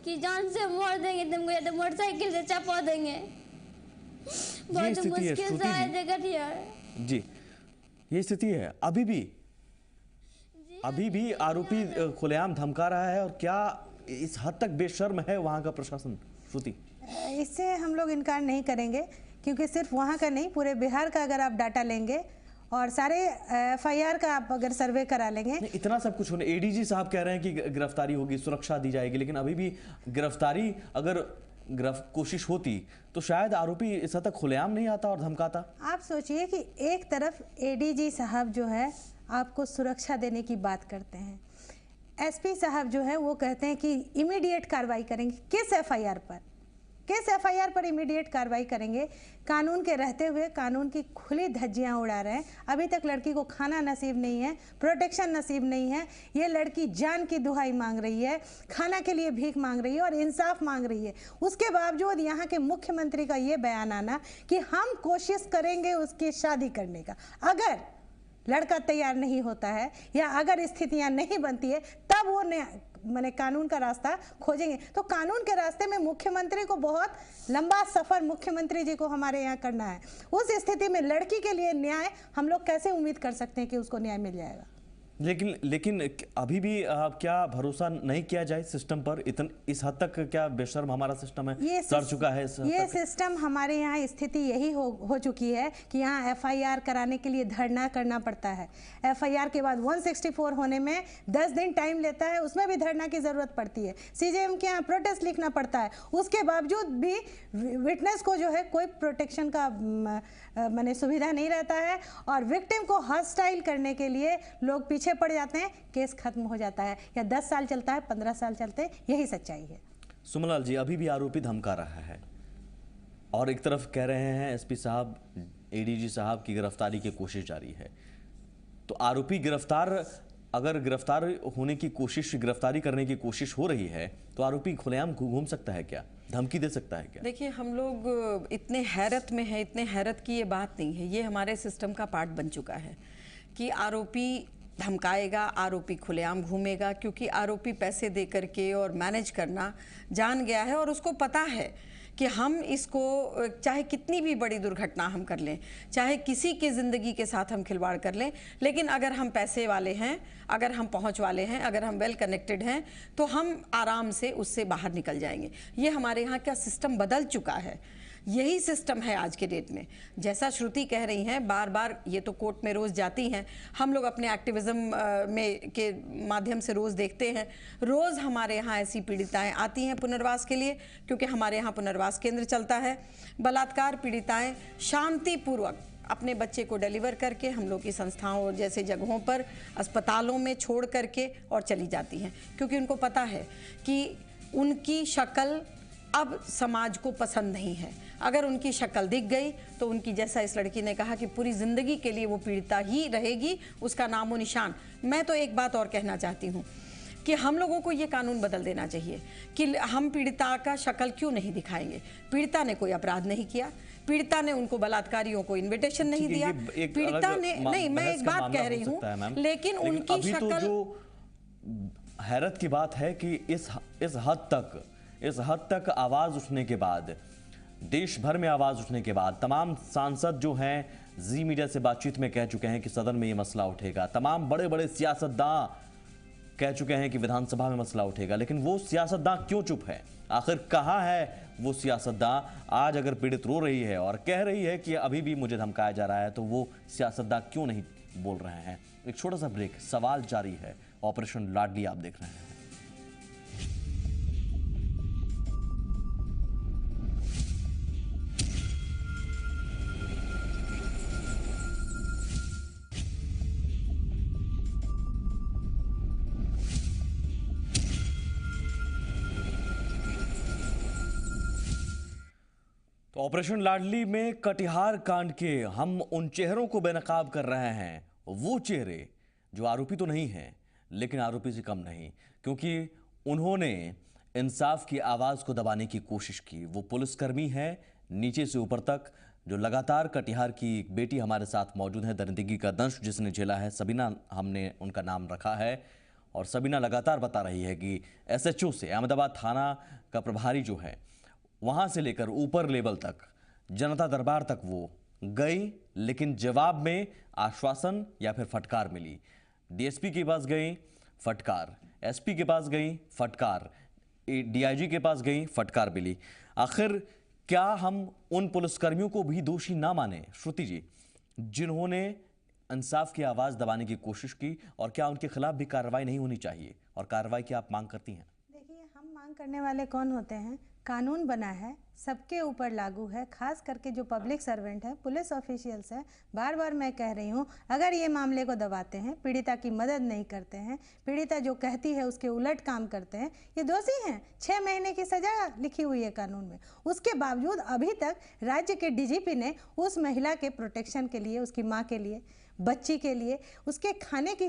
S4: कि जान से मार देंगे तुमको या तो मोटरसाइकिल से चपा देंगे। बहुत मुश्किल से आए थे कटिहार।
S1: जी, ये स्थिति है अभी भी आरोपी खुलेआम धमका रहा है और क्या इस हद तक बेशर्म है वहां का प्रशासन? श्रुति,
S6: इससे हम लोग इनकार नहीं करेंगे क्योंकि सिर्फ वहां का नहीं, पूरे बिहार का अगर आप डाटा लेंगे और सारे एफआईआर का आप अगर सर्वे करा लेंगे,
S1: इतना सब कुछ होने। एडीजी साहब कह रहे हैं कि गिरफ्तारी होगी, सुरक्षा दी जाएगी, लेकिन अभी भी गिरफ्तारी अगर कोशिश होती तो शायद आरोपी इस हद तक खुलेआम नहीं आता और धमकाता।
S6: आप सोचिए कि एक तरफ एडीजी साहब जो है आपको सुरक्षा देने की बात करते हैं। एसपी साहब जो है वो कहते हैं कि इमीडिएट कार्रवाई करेंगे। किस एफआईआर पर? किस एफआईआर पर इमीडिएट कार्रवाई करेंगे? कानून के रहते हुए कानून की खुली धज्जियां उड़ा रहे हैं। अभी तक लड़की को खाना नसीब नहीं है, प्रोटेक्शन नसीब नहीं है। ये लड़की जान की दुहाई मांग रही है, खाना के लिए भीख मांग रही है और इंसाफ मांग रही है। उसके बावजूद यहाँ के मुख्यमंत्री का ये बयान आना कि हम कोशिश करेंगे उसकी शादी करने का। अगर लड़का तैयार नहीं होता है या अगर स्थितियां नहीं बनती है तब वो माने कानून का रास्ता खोजेंगे। तो कानून के रास्ते में मुख्यमंत्री को बहुत लंबा सफर मुख्यमंत्री जी को हमारे यहाँ करना है। उस स्थिति में लड़की के लिए न्याय हम लोग कैसे उम्मीद कर सकते हैं कि उसको न्याय मिल जाएगा?
S1: लेकिन अभी भी क्या भरोसा नहीं किया जाए सिस्टम पर? इस हद तक क्या बेशर्म हमारा सिस्टम है, सड़ चुका है
S6: ये सिस्टम हमारे यहाँ स्थिति यही हो चुकी है कि यहाँ एफआईआर कराने के लिए धरना करना पड़ता है। एफआईआर के बाद 164 होने में 10 दिन टाइम लेता है, उसमें भी धरना की जरूरत पड़ती है। सीजेएम के यहाँ प्रोटेस्ट लिखना पड़ता है, उसके बावजूद भी विटनेस को जो है कोई प्रोटेक्शन का माने सुविधा नहीं रहता है और विक्टिम को हॉस्टाइल करने के लिए लोग पीछे पड़ जाते हैं। केस खत्म हो जाता है या 10 साल चलता है, 15 साल चलते हैं, यही सच्चाई है।
S1: सुमनलाल जी, अभी भी आरोपी धमका रहा है और एक तरफ कह रहे हैं एसपी साहब, एडीजी साहब की गिरफ्तारी की कोशिश जारी है। तो आरोपी अगर गिरफ्तार होने की कोशिश, गिरफ्तारी करने की कोशिश हो रही है तो आरोपी खुलेआम घूम सकता है क्या? धमकी दे सकता है क्या?
S9: देखिए, हम लोग इतने हैरत में हैं, इतने हैरत की ये बात नहीं है। ये हमारे सिस्टम का पार्ट बन चुका है कि आरोपी धमकाएगा, आरोपी खुलेआम घूमेगा, क्योंकि आरोपी पैसे दे करके और मैनेज करना जान गया है और उसको पता है कि हम इसको चाहे कितनी भी बड़ी दुर्घटना हम कर लें, चाहे किसी की ज़िंदगी के साथ हम खिलवाड़ कर लें, लेकिन अगर हम पैसे वाले हैं, अगर हम पहुंच वाले हैं, अगर हम वेल कनेक्टेड हैं, तो हम आराम से उससे बाहर निकल जाएंगे। ये हमारे यहाँ का सिस्टम बदल चुका है। यही सिस्टम है आज के डेट में। जैसा श्रुति कह रही हैं, बार बार ये तो कोर्ट में रोज़ जाती हैं, हम लोग अपने एक्टिविज़म में के माध्यम से रोज़ देखते हैं। रोज़ हमारे यहाँ ऐसी पीड़िताएं आती हैं पुनर्वास के लिए, क्योंकि हमारे यहाँ पुनर्वास केंद्र चलता है। बलात्कार पीड़िताएं शांतिपूर्वक अपने बच्चे को डिलीवर करके हम लोग की संस्थाओं जैसे जगहों पर, अस्पतालों में छोड़ करके और चली जाती हैं, क्योंकि उनको पता है कि उनकी शक्ल अब समाज को पसंद नहीं है। अगर उनकी शक्ल दिख गई तो उनकी, जैसा इस लड़की ने कहा, कि पूरी ज़िंदगी के लिए वो पीड़िता ही रहेगी, उसका नामो निशान। मैं तो एक बात और कहना चाहती हूँ कि हम लोगों को ये कानून बदल देना चाहिए कि हम पीड़िता का शक्ल क्यों नहीं दिखाएंगे। पीड़िता ने कोई अपराध नहीं किया, पीड़िता ने उनको बलात्कारियों को इन्विटेशन नहीं दिया, पीड़िता ने नहीं, मैं एक बात कह रही हूँ, लेकिन उनकी शक्ल।
S1: जो हैरत की बात है कि इस हद तक आवाज उठने के बाद, देश भर में आवाज उठने के बाद, तमाम सांसद जो हैं जी मीडिया से बातचीत में कह चुके हैं कि सदन में ये मसला उठेगा। तमाम बड़े बड़े सियासतदान कह चुके हैं कि विधानसभा में मसला उठेगा, लेकिन वो सियासतदान क्यों चुप है? आखिर कहाँ है वो सियासतदान? आज अगर पीड़ित रो रही है और कह रही है कि अभी भी मुझे धमकाया जा रहा है, तो वो सियासतदान क्यों नहीं बोल रहे हैं? एक छोटा सा ब्रेक, सवाल जारी है। ऑपरेशन लाडली आप देख रहे हैं। तो ऑपरेशन लाडली में कटिहार कांड के हम उन चेहरों को बेनकाब कर रहे हैं, वो चेहरे जो आरोपी तो नहीं हैं लेकिन आरोपी से कम नहीं, क्योंकि उन्होंने इंसाफ की आवाज को दबाने की कोशिश की। वो पुलिसकर्मी है नीचे से ऊपर तक, जो लगातार कटिहार की एक बेटी हमारे साथ मौजूद है, दरिंदगी का दंश जिसने झेला है, सबीना हमने उनका नाम रखा है। और सबीना लगातार बता रही है कि SHO से, अहमदाबाद थाना का प्रभारी जो है, वहां से लेकर ऊपर लेवल तक, जनता दरबार तक वो गई, लेकिन जवाब में आश्वासन या फिर फटकार मिली। DSP के पास गई, फटकार, SP के पास गई, फटकार, DIG के पास गई, फटकार मिली। आखिर क्या हम उन पुलिसकर्मियों को भी दोषी ना माने, श्रुति जी, जिन्होंने इंसाफ की आवाज दबाने की कोशिश की? और क्या उनके खिलाफ भी कार्रवाई नहीं होनी चाहिए? और कार्रवाई की आप मांग करती हैं?
S6: देखिए, हम मांग करने वाले कौन होते हैं? कानून बना है, सबके ऊपर लागू है, खास करके जो पब्लिक सर्वेंट है, पुलिस ऑफिशियल्स हैं। बार बार मैं कह रही हूँ, अगर ये मामले को दबाते हैं, पीड़िता की मदद नहीं करते हैं, पीड़िता जो कहती है उसके उलट काम करते हैं, ये दोषी हैं। 6 महीने की सजा लिखी हुई है कानून में। उसके बावजूद अभी तक राज्य के डीजीपी ने उस महिला के प्रोटेक्शन के लिए, उसकी माँ के लिए, बच्ची के लिए, उसके खाने की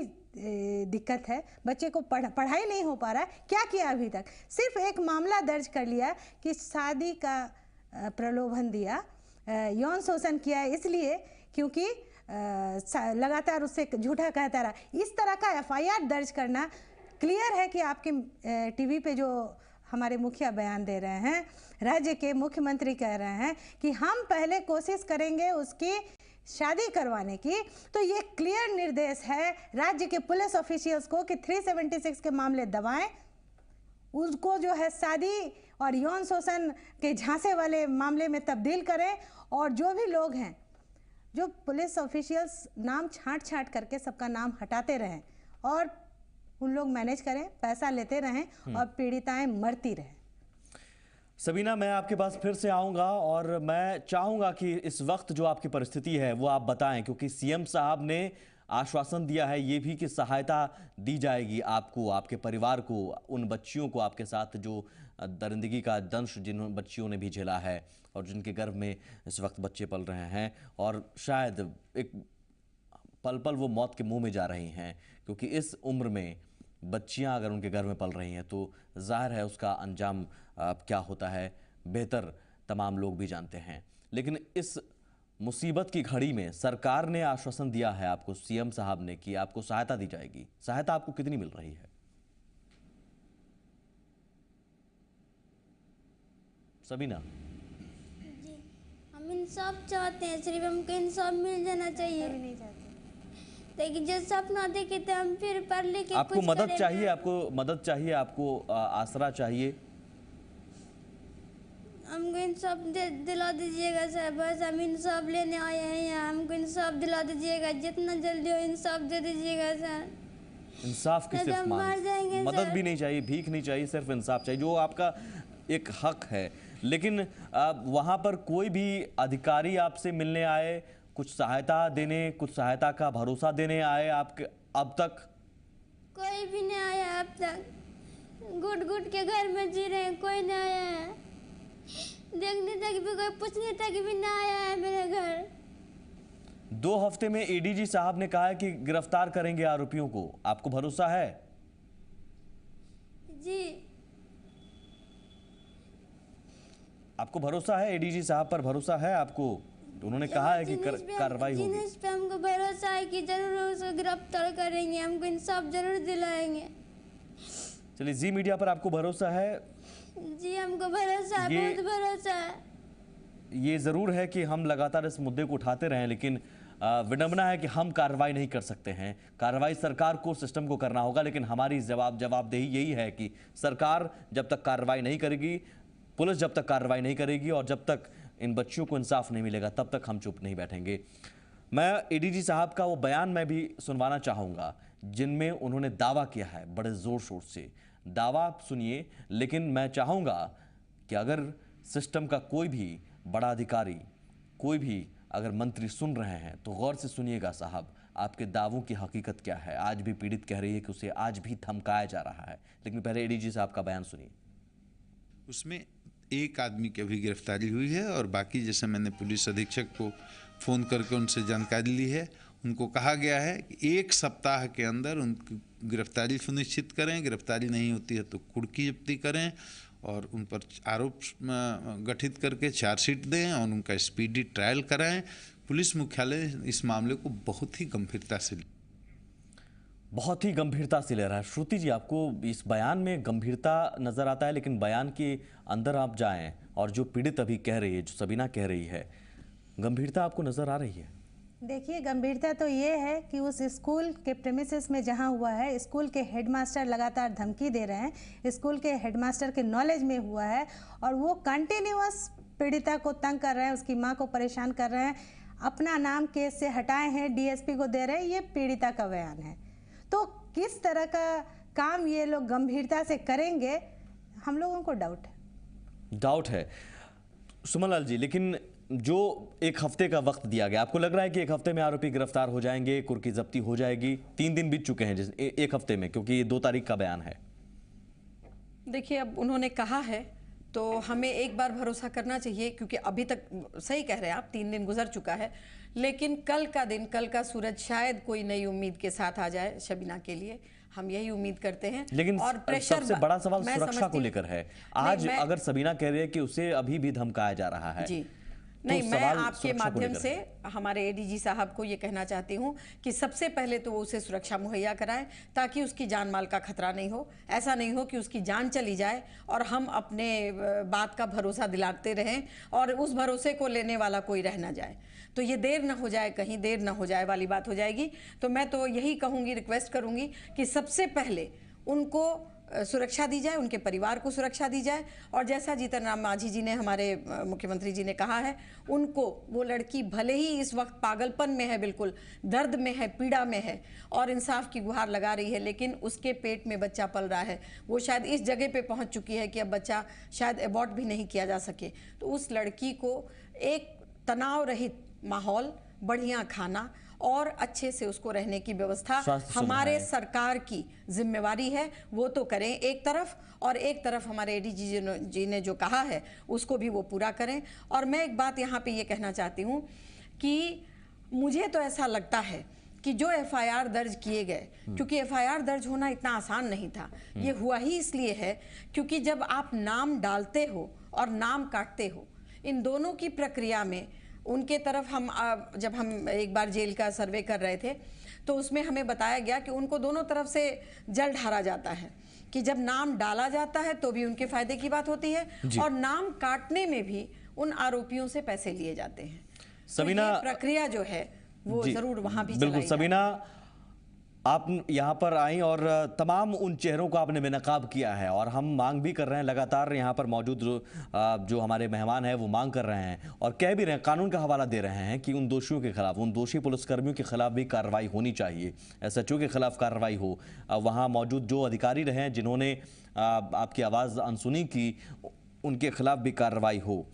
S6: दिक्कत है, बच्चे को पढ़ाई नहीं हो पा रहा है, क्या किया अभी तक? सिर्फ एक मामला दर्ज कर लिया कि शादी का प्रलोभन दिया, यौन शोषण किया इसलिए क्योंकि लगातार उससे झूठा कहता रहा। इस तरह का एफआईआर दर्ज करना क्लियर है कि आपके टीवी पे जो हमारे मुखिया बयान दे रहे हैं, राज्य के मुख्यमंत्री कह रहे हैं कि हम पहले कोशिश करेंगे उसकी शादी करवाने की, तो ये क्लियर निर्देश है राज्य के पुलिस ऑफिशियल्स को कि 376 के मामले दबाएं, उसको जो है शादी और यौन शोषण के झांसे वाले मामले में तब्दील करें, और जो भी लोग हैं, जो पुलिस ऑफिशियल्स नाम छांट करके सबका नाम हटाते रहें और उन लोग मैनेज करें, पैसा लेते रहें और पीड़िताएं मरती रहें।
S1: सबीना, मैं आपके पास फिर से आऊंगा और मैं चाहूंगा कि इस वक्त जो आपकी परिस्थिति है वो आप बताएं, क्योंकि सीएम साहब ने आश्वासन दिया है ये भी कि सहायता दी जाएगी आपको, आपके परिवार को, उन बच्चियों को आपके साथ जो दरिंदगी का दंश जिन बच्चियों ने भी झेला है और जिनके गर्भ में इस वक्त बच्चे पल रहे हैं और शायद एक पल पल वो मौत के मुंह में जा रही हैं, क्योंकि इस उम्र में बच्चियां अगर उनके घर में पल रही हैं तो जाहिर है उसका अंजाम क्या होता है बेहतर तमाम लोग भी जानते हैं। लेकिन इस मुसीबत की घड़ी में सरकार ने आश्वासन दिया है आपको, सीएम साहब ने, कि आपको सहायता दी जाएगी। सहायता आपको कितनी मिल रही है सबीना?
S4: जी, हम इंसाफ चाहते हैं, सिर्फ हमको इंसाफ मिल जाना चाहिए। नहीं चाहते, लेकिन जो सपना देखे थे हम फिर पढ़ लिख के
S1: आपको मदद चाहिए, आपको मदद चाहिए, आपको आसरा चाहिए।
S4: हमको इंसाफ दिला दीजिएगा सर, बस हम इंसाफ लेने आए हैं यहाँ, हमको इंसाफ दिला दीजिएगा, जितना जल्दी हो इंसाफ दे दीजिएगा सर।
S1: इंसाफ की सिर्फ मांग, मदद भी नहीं चाहिए, भीख नहीं चाहिए, सिर्फ इंसाफ चाहिए, जो आपका एक हक है। लेकिन वहाँ पर कोई भी अधिकारी आपसे मिलने आए, कुछ सहायता देने, कुछ सहायता का भरोसा देने आए आपके अब तक?
S4: कोई भी नहीं आया अब तक, घुट घुट के घर में जी रहे हैं, कोई नहीं आया है, देखने तक भी कोई पूछने तक भी नहीं आया है मेरे घर।
S1: 2 हफ्ते में एडीजी साहब ने कहा है कि गिरफ्तार करेंगे आरोपियों को, आपको भरोसा है?
S4: जी,
S1: आपको भरोसा है? एडीजी साहब पर भरोसा है आपको? उन्होंने कहा है कि कार्रवाई होगी।
S4: इस पे हमको भरोसा है कि जरूर उसको गिरफ्तार करेंगे, हमको इंसाफ जरूर दिलाएंगे।
S1: चलिए, जी मीडिया पर आपको भरोसा है?
S4: जी, हमको भरोसा है, बहुत भरोसा है।
S1: ये जरूर है कि हम लगातार इस मुद्दे को उठाते रहें, लेकिन विडंबना है कि हम कार्रवाई नहीं कर सकते हैं। कार्रवाई सरकार को, सिस्टम को करना होगा, लेकिन हमारी जवाबदेही यही है कि सरकार जब तक कार्रवाई नहीं करेगी, पुलिस जब तक कार्रवाई नहीं करेगी और जब तक इन बच्चियों को इंसाफ नहीं मिलेगा, तब तक हम चुप नहीं बैठेंगे। मैं एडीजी साहब का वो बयान मैं भी सुनवाना चाहूँगा जिनमें उन्होंने दावा किया है, बड़े ज़ोर शोर से दावा आप सुनिए। लेकिन मैं चाहूँगा कि अगर सिस्टम का कोई भी बड़ा अधिकारी, कोई भी अगर मंत्री सुन रहे हैं तो गौर से सुनिएगा साहब, आपके दावों की हकीकत क्या है। आज भी पीड़ित कह रही है कि उसे आज भी धमकाया जा रहा है, लेकिन पहले एडीजी साहब का बयान सुनिए।
S10: उसमें एक आदमी की अभी गिरफ्तारी हुई है और बाकी, जैसे मैंने पुलिस अधीक्षक को फ़ोन करके उनसे जानकारी ली है, उनको कहा गया है कि 1 सप्ताह के अंदर उनकी गिरफ्तारी सुनिश्चित करें। गिरफ्तारी नहीं होती है तो कुर्की जब्ती करें और उन पर आरोप गठित करके चार्जशीट दें और उनका स्पीडी ट्रायल कराएं। पुलिस मुख्यालय इस मामले को बहुत ही गंभीरता से ले रहा है। श्रुति जी, आपको इस बयान में गंभीरता नजर आता है, लेकिन बयान के अंदर आप जाएं और जो पीड़ित अभी कह रही है, जो सबीना कह रही है, गंभीरता आपको नजर आ रही है?
S6: देखिए, गंभीरता तो ये है कि उस स्कूल के प्रेमिसेस में जहां हुआ है, स्कूल के हेडमास्टर लगातार धमकी दे रहे हैं, स्कूल के हेडमास्टर के नॉलेज में हुआ है और वो कंटिन्यूअस पीड़िता को तंग कर रहे हैं, उसकी माँ को परेशान कर रहे हैं, अपना नाम केस से हटाए हैं, डीएसपी को दे रहे हैं। ये पीड़िता का बयान है। तो किस तरह का काम ये लोग गंभीरता से करेंगे, हम लोगों को डाउट है।
S1: सुमनलाल जी, लेकिन जो एक हफ्ते का वक्त दिया गया, आपको लग रहा है कि एक हफ्ते में आरोपी गिरफ्तार हो जाएंगे, कुर्की जब्ती हो जाएगी? 3 दिन बीत चुके हैं एक हफ्ते में, क्योंकि 2 तारीख का बयान है।
S9: देखिए, अब उन्होंने कहा है तो हमें एक बार भरोसा करना चाहिए, क्योंकि अभी तक सही कह रहे हैं आप, 3 दिन गुजर चुका है, लेकिन कल का दिन, कल का सूरज शायद कोई नई उम्मीद के साथ आ जाए शबीना के लिए, हम यही उम्मीद करते हैं।
S1: लेकिन
S9: और प्रेशर,
S1: सबसे बड़ा सवाल सुरक्षा को लेकर है। आज अगर सबीना कह रही है कि उसे अभी भी धमकाया जा रहा है,
S9: जी
S1: तो
S9: नहीं, मैं आपके माध्यम से हमारे एडीजी साहब को ये कहना चाहती हूँ कि सबसे पहले तो वो उसे सुरक्षा मुहैया कराएं, ताकि उसकी जान माल का खतरा नहीं हो। ऐसा नहीं हो कि उसकी जान चली जाए और हम अपने बात का भरोसा दिलाते रहें और उस भरोसे को लेने वाला कोई रह ना जाए, तो ये देर ना हो जाए, कहीं देर ना हो जाए वाली बात हो जाएगी। तो मैं तो यही कहूँगी, रिक्वेस्ट करूँगी कि सबसे पहले उनको सुरक्षा दी जाए, उनके परिवार को सुरक्षा दी जाए, और जैसा जीतन राम मांझी जी ने, हमारे मुख्यमंत्री जी ने कहा है, उनको वो लड़की भले ही इस वक्त पागलपन में है, बिल्कुल दर्द में है, पीड़ा में है और इंसाफ की गुहार लगा रही है, लेकिन उसके पेट में बच्चा पल रहा है। वो शायद इस जगह पे पहुंच चुकी है कि अब बच्चा शायद एबॉर्ट भी नहीं किया जा सके। तो उस लड़की को एक तनाव रहित माहौल, बढ़िया खाना और अच्छे से उसको रहने की व्यवस्था हमारे सरकार की जिम्मेवारी है, वो तो करें एक तरफ, और एक तरफ हमारे एडीजी जी ने जो कहा है उसको भी वो पूरा करें। और मैं एक बात यहाँ पे ये कहना चाहती हूँ कि मुझे तो ऐसा लगता है कि जो एफआईआर दर्ज किए गए, क्योंकि एफआईआर दर्ज होना इतना आसान नहीं था, ये हुआ ही इसलिए है क्योंकि जब आप नाम डालते हो और नाम काटते हो, इन दोनों की प्रक्रिया में उनके तरफ जब हम एक बार जेल का सर्वे कर रहे थे तो उसमें हमें बताया गया कि उनको दोनों तरफ से जल ढारा जाता है, कि जब नाम डाला जाता है तो भी उनके फायदे की बात होती है और नाम काटने में भी उन आरोपियों से पैसे लिए जाते हैं। सबीना, तो प्रक्रिया जो है वो जरूर वहां भी
S1: बिल्कुल सबीना, आप यहाँ पर आई और तमाम उन चेहरों को आपने बेनकाब किया है, और हम मांग भी कर रहे हैं, लगातार यहाँ पर मौजूद जो हमारे मेहमान हैं वो मांग कर रहे हैं और कह भी रहे हैं, कानून का हवाला दे रहे हैं कि उन दोषियों के खिलाफ, उन दोषी पुलिसकर्मियों के खिलाफ भी कार्रवाई होनी चाहिए, एसएचओ के खिलाफ कार्रवाई हो। वहाँ मौजूद जो अधिकारी रहे जिन्होंने आपकी आवाज़ अनसुनी की, उनके खिलाफ भी कार्रवाई हो।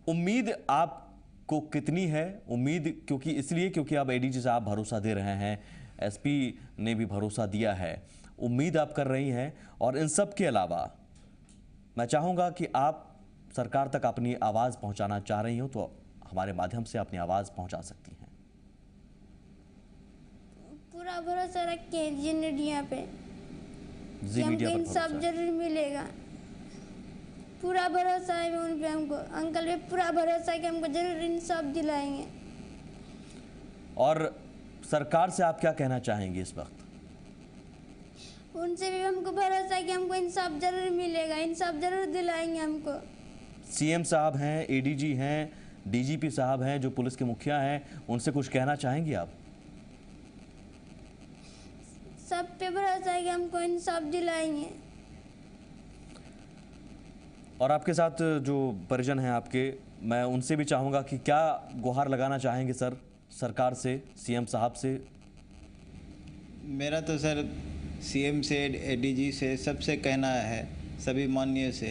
S1: उम्मीद आपको कितनी है? उम्मीद क्योंकि आप एडीजी साहब भरोसा दे रहे हैं, एसपी ने भी भरोसा दिया है, उम्मीद आप कर रही हैं, और इन सब के अलावा मैं चाहूँगा कि आप सरकार तक अपनी आवाज़ पहुंचाना चाह रही हो तो हमारे माध्यम से अपनी आवाज़ पहुंचा सकती हैं।
S4: पूरा भरोसा रखे जी मीडिया पे, हमको इंसाफ जरूर मिलेगा। पूरा भरोसा है उन पे, हमको अंकल पे पूरा भरोसा है कि हमको जरूर इंसाफ दिलाएंगे।
S1: और सरकार से आप क्या कहना चाहेंगे इस वक्त?
S4: उनसे भी हमको भरोसा है कि हमको इंसाफ जरूर मिलेगा, इंसाफ जरूर दिलाएंगे हमको।
S1: सीएम साहब हैं, एडीजी हैं, डीजीपी साहब हैं, जो पुलिस के मुखिया हैं, उनसे कुछ कहना चाहेंगी आप?
S4: सब पे भरोसा है कि हमको इंसाफ दिलाएंगे।
S1: और आपके साथ जो परिजन हैं आपके, मैं उनसे भी चाहूँगा कि क्या गुहार लगाना चाहेंगे सर सरकार से, सीएम साहब से?
S5: मेरा तो सर सीएम से, एडीजी से, सबसे कहना है, सभी माननीय से,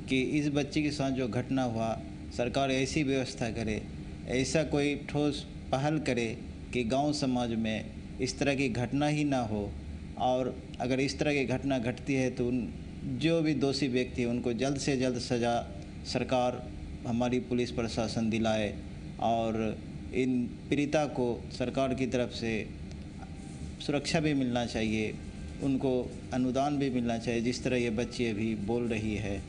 S5: कि इस बच्ची के साथ जो घटना हुआ, सरकार ऐसी व्यवस्था करे, ऐसा कोई ठोस पहल करे कि गांव समाज में इस तरह की घटना ही ना हो, और अगर इस तरह की घटना घटती है तो जो भी दोषी व्यक्ति है उनको जल्द से जल्द सज़ा सरकार, हमारी पुलिस प्रशासन दिलाए, और इन पीड़िता को सरकार की तरफ से सुरक्षा भी मिलना चाहिए, उनको अनुदान भी मिलना चाहिए। जिस तरह ये बच्ची अभी बोल रही है,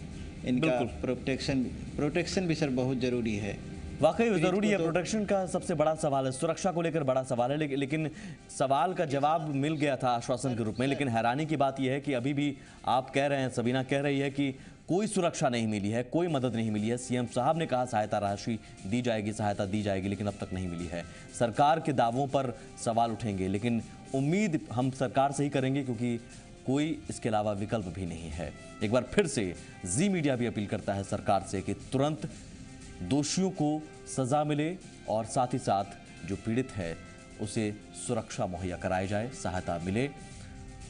S5: इनका प्रोटेक्शन भी सर बहुत ज़रूरी है।
S1: वाकई ज़रूरी है, प्रोटेक्शन का सबसे बड़ा सवाल है, सुरक्षा को लेकर बड़ा सवाल है, लेकिन सवाल का जवाब मिल गया था आश्वासन के रूप में। लेकिन हैरानी की बात यह है कि अभी भी आप कह रहे हैं, सबीना कह रही है कि कोई सुरक्षा नहीं मिली है, कोई मदद नहीं मिली है। सीएम साहब ने कहा सहायता राशि दी जाएगी, सहायता दी जाएगी, लेकिन अब तक नहीं मिली है। सरकार के दावों पर सवाल उठेंगे, लेकिन उम्मीद हम सरकार से ही करेंगे, क्योंकि कोई इसके अलावा विकल्प भी नहीं है। एक बार फिर से जी मीडिया भी अपील करता है सरकार से कि तुरंत दोषियों को सजा मिले और साथ ही साथ जो पीड़ित है उसे सुरक्षा मुहैया कराई जाए, सहायता मिले।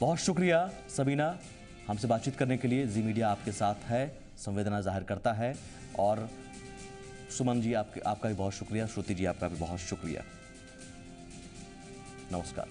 S1: बहुत शुक्रिया सबीना, हमसे बातचीत करने के लिए। जी मीडिया आपके साथ है, संवेदना जाहिर करता है और सुमन जी आपका भी बहुत शुक्रिया, श्रुति जी आपका भी बहुत शुक्रिया। नमस्कार।